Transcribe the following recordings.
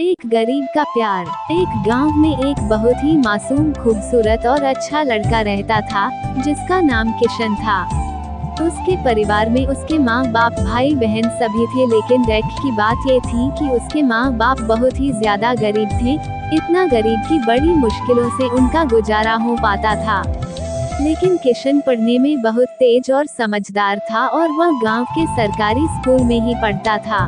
एक गरीब का प्यार। एक गांव में एक बहुत ही मासूम, खूबसूरत और अच्छा लड़का रहता था, जिसका नाम किशन था। उसके परिवार में उसके माँ बाप, भाई बहन सभी थे, लेकिन दुख की बात ये थी कि उसके माँ बाप बहुत ही ज्यादा गरीब थे। इतना गरीब कि बड़ी मुश्किलों से उनका गुजारा हो पाता था। लेकिन किशन पढ़ने में बहुत तेज और समझदार था और वह गांव के सरकारी स्कूल में ही पढ़ता था।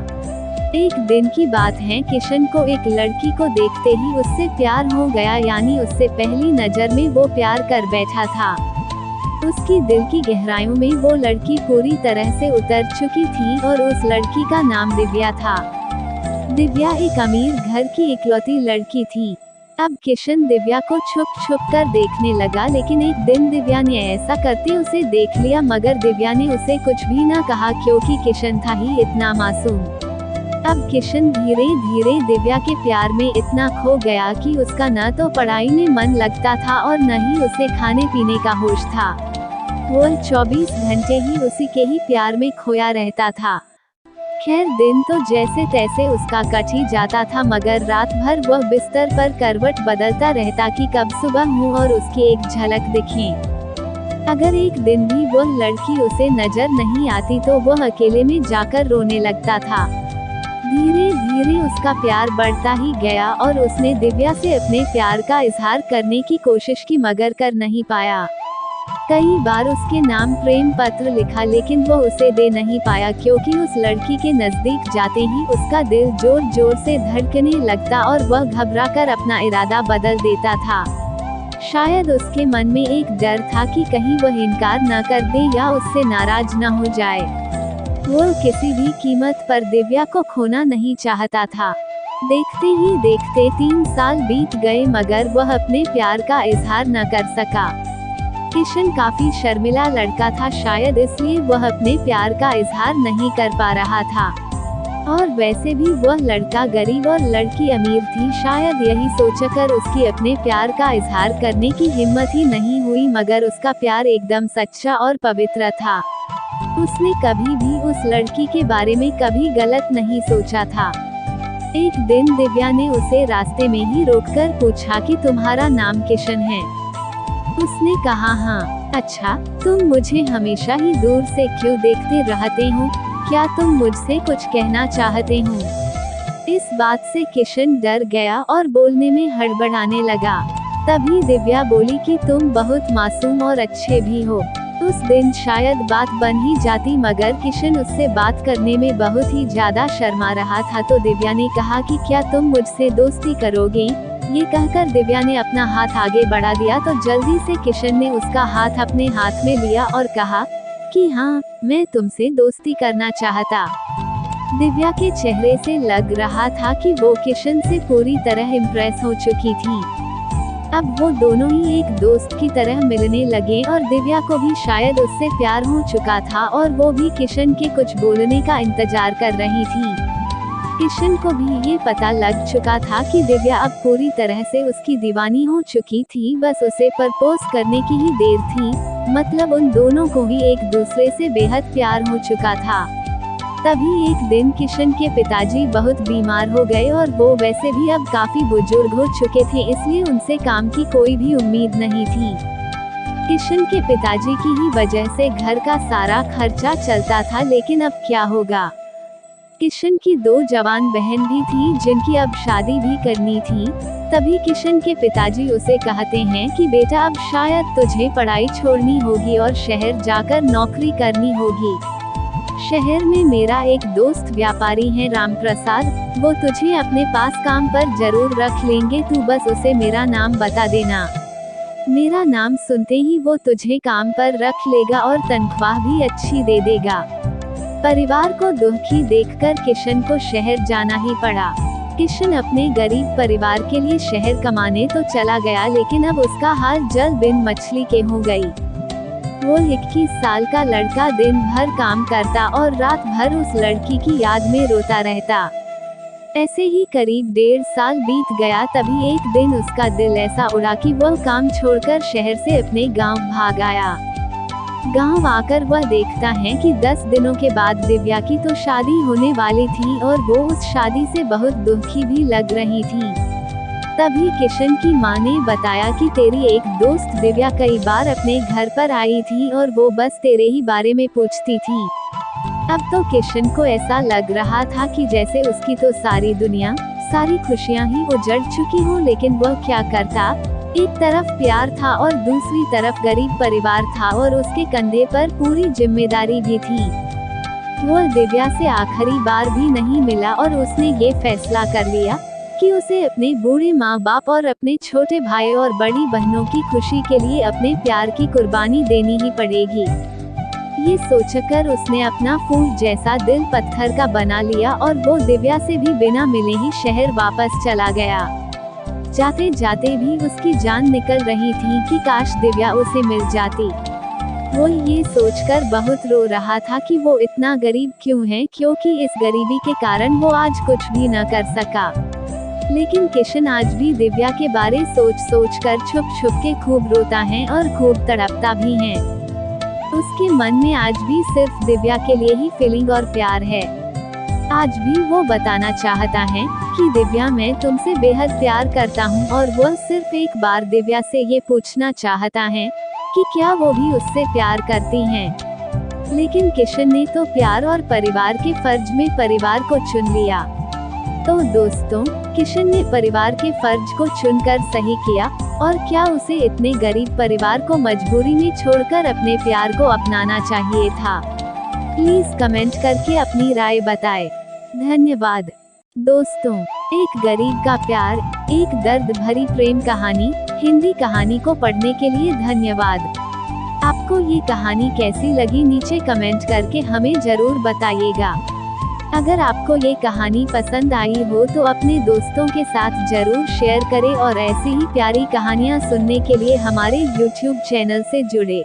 एक दिन की बात है, किशन को एक लड़की को देखते ही उससे प्यार हो गया, यानी उससे पहली नजर में वो प्यार कर बैठा था। उसकी दिल की गहराइयों में वो लड़की पूरी तरह से उतर चुकी थी और उस लड़की का नाम दिव्या था। दिव्या एक अमीर घर की इकलौती लड़की थी। अब किशन दिव्या को छुप छुप कर देखने लगा, लेकिन एक दिन दिव्या ने ऐसा करते उसे देख लिया, मगर दिव्या ने उसे कुछ भी न कहा, क्योंकि किशन था ही इतना मासूम। अब किशन धीरे धीरे दिव्या के प्यार में इतना खो गया कि उसका न तो पढ़ाई में मन लगता था और न ही उसे खाने पीने का होश था। वो 24 घंटे ही उसी के ही प्यार में खोया रहता था। खैर, दिन तो जैसे तैसे उसका कट ही जाता था, मगर रात भर वह बिस्तर पर करवट बदलता रहता कि कब सुबह हो और उसकी एक झलक दिखे। अगर एक दिन भी वह लड़की उसे नजर नहीं आती तो वह अकेले में जाकर रोने लगता था। धीरे धीरे उसका प्यार बढ़ता ही गया और उसने दिव्या से अपने प्यार का इजहार करने की कोशिश की, मगर कर नहीं पाया। कई बार उसके नाम प्रेम पत्र लिखा, लेकिन वो उसे दे नहीं पाया, क्योंकि उस लड़की के नजदीक जाते ही उसका दिल जोर जोर से धड़कने लगता और वह घबराकर अपना इरादा बदल देता था। शायद उसके मन में एक डर था कि कहीं वह इनकार न कर दे या उससे नाराज न हो जाए। वो किसी भी कीमत पर दिव्या को खोना नहीं चाहता था। देखते ही देखते 3 साल बीत गए, मगर वह अपने प्यार का इजहार न कर सका। किशन काफी शर्मिला लड़का था, शायद इसलिए वह अपने प्यार का इजहार नहीं कर पा रहा था। और वैसे भी वह लड़का गरीब और लड़की अमीर थी, शायद यही सोचकर उसकी अपने प्यार का इजहार करने की हिम्मत ही नहीं हुई, मगर उसका प्यार एकदम सच्चा और पवित्र था। उसने कभी भी उस लड़की के बारे में कभी गलत नहीं सोचा था। एक दिन दिव्या ने उसे रास्ते में ही रोककर पूछा कि तुम्हारा नाम किशन है? उसने कहा हाँ। अच्छा, तुम मुझे हमेशा ही दूर से क्यों देखते रहते हो? क्या तुम मुझसे कुछ कहना चाहते हो? इस बात से किशन डर गया और बोलने में हड़बड़ाने लगा। तभी दिव्या बोली कि तुम बहुत मासूम और अच्छे भी हो। उस दिन शायद बात बन ही जाती, मगर किशन उससे बात करने में बहुत ही ज्यादा शर्मा रहा था। तो दिव्या ने कहा कि क्या तुम मुझसे दोस्ती करोगे? ये कहकर दिव्या ने अपना हाथ आगे बढ़ा दिया, तो जल्दी से किशन ने उसका हाथ अपने हाथ में लिया और कहा कि हाँ, मैं तुमसे दोस्ती करना चाहता। दिव्या के चेहरे से लग रहा था कि वो किशन से पूरी तरह इम्प्रेस हो चुकी थी। अब वो दोनों ही एक दोस्त की तरह मिलने लगे और दिव्या को भी शायद उससे प्यार हो चुका था और वो भी किशन के कुछ बोलने का इंतजार कर रही थी। किशन को भी ये पता लग चुका था कि दिव्या अब पूरी तरह से उसकी दीवानी हो चुकी थी, बस उसे प्रपोज करने की ही देर थी। मतलब उन दोनों को ही एक दूसरे से बेहद प्यार हो चुका था। तभी एक दिन किशन के पिताजी बहुत बीमार हो गए और वो वैसे भी अब काफी बुजुर्ग हो चुके थे, इसलिए उनसे काम की कोई भी उम्मीद नहीं थी। किशन के पिताजी की ही वजह से घर का सारा खर्चा चलता था, लेकिन अब क्या होगा? किशन की 2 जवान बहन भी थी, जिनकी अब शादी भी करनी थी। तभी किशन के पिताजी उसे कहते हैं कि बेटा, अब शायद तुझे पढ़ाई छोड़नी होगी और शहर जाकर नौकरी करनी होगी। शहर में मेरा एक दोस्त व्यापारी है, राम प्रसाद, वो तुझे अपने पास काम पर जरूर रख लेंगे, तू बस उसे मेरा नाम बता देना। मेरा नाम सुनते ही वो तुझे काम पर रख लेगा और तनख्वाह भी अच्छी दे देगा। परिवार को दुखी देखकर किशन को शहर जाना ही पड़ा। किशन अपने गरीब परिवार के लिए शहर कमाने तो चला गया, लेकिन अब उसका हाल जल बिन मछली के हो गई। वो 21 साल का लड़का दिन भर काम करता और रात भर उस लड़की की याद में रोता रहता। ऐसे ही करीब 1.5 साल बीत गया। तभी एक दिन उसका दिल ऐसा उड़ा कि वो काम छोड़कर शहर से अपने गांव भाग आया। गांव आकर वह देखता है कि 10 दिनों के बाद दिव्या की तो शादी होने वाली थी और वो उस शादी से बहुत दुखी भी लग रही थी। तभी किशन की मां ने बताया कि तेरी एक दोस्त दिव्या कई बार अपने घर पर आई थी और वो बस तेरे ही बारे में पूछती थी। अब तो किशन को ऐसा लग रहा था कि जैसे उसकी तो सारी दुनिया, सारी खुशियां ही उजड़ चुकी हो, लेकिन वह क्या करता। एक तरफ प्यार था और दूसरी तरफ गरीब परिवार था और उसके कंधे पर पूरी जिम्मेदारी भी थी। वो दिव्या से आखिरी बार भी नहीं मिला और उसने ये फैसला कर लिया कि उसे अपने बूढ़े माँ बाप और अपने छोटे भाई और बड़ी बहनों की खुशी के लिए अपने प्यार की कुर्बानी देनी ही पड़ेगी। ये सोचकर उसने अपना फूल जैसा दिल पत्थर का बना लिया और वो दिव्या से भी बिना मिले ही शहर वापस चला गया। जाते जाते भी उसकी जान निकल रही थी कि काश दिव्या उसे मिल जाती। वो ये सोचकर बहुत रो रहा था कि वो इतना गरीब क्यों है, क्योंकि इस गरीबी के कारण वो आज कुछ भी न कर सका। लेकिन किशन आज भी दिव्या के बारे सोच कर छुप छुप के खूब रोता है और खूब तड़पता भी है। उसके मन में आज भी सिर्फ दिव्या के लिए ही फीलिंग और प्यार है। आज भी वो बताना चाहता है कि दिव्या, मैं तुमसे बेहद प्यार करता हूँ, और वो सिर्फ एक बार दिव्या से ये पूछना चाहता है कि क्या वो भी उससे प्यार करती हैं। लेकिन किशन ने तो प्यार और परिवार के फर्ज में परिवार को चुन लिया। तो दोस्तों, किशन ने परिवार के फर्ज को चुनकर सही किया, और क्या उसे इतने गरीब परिवार को मजबूरी में छोड़कर अपने प्यार को अपनाना चाहिए था? प्लीज कमेंट करके अपनी राय बताएं। धन्यवाद। दोस्तों, एक गरीब का प्यार, एक दर्द भरी प्रेम कहानी हिंदी कहानी को पढ़ने के लिए धन्यवाद। आपको ये कहानी कैसी लगी नीचे कमेंट करके हमें जरूर बताइएगा। अगर आपको ये कहानी पसंद आई हो तो अपने दोस्तों के साथ जरूर शेयर करें और ऐसी ही प्यारी कहानियाँ सुनने के लिए हमारे YouTube चैनल से जुड़े।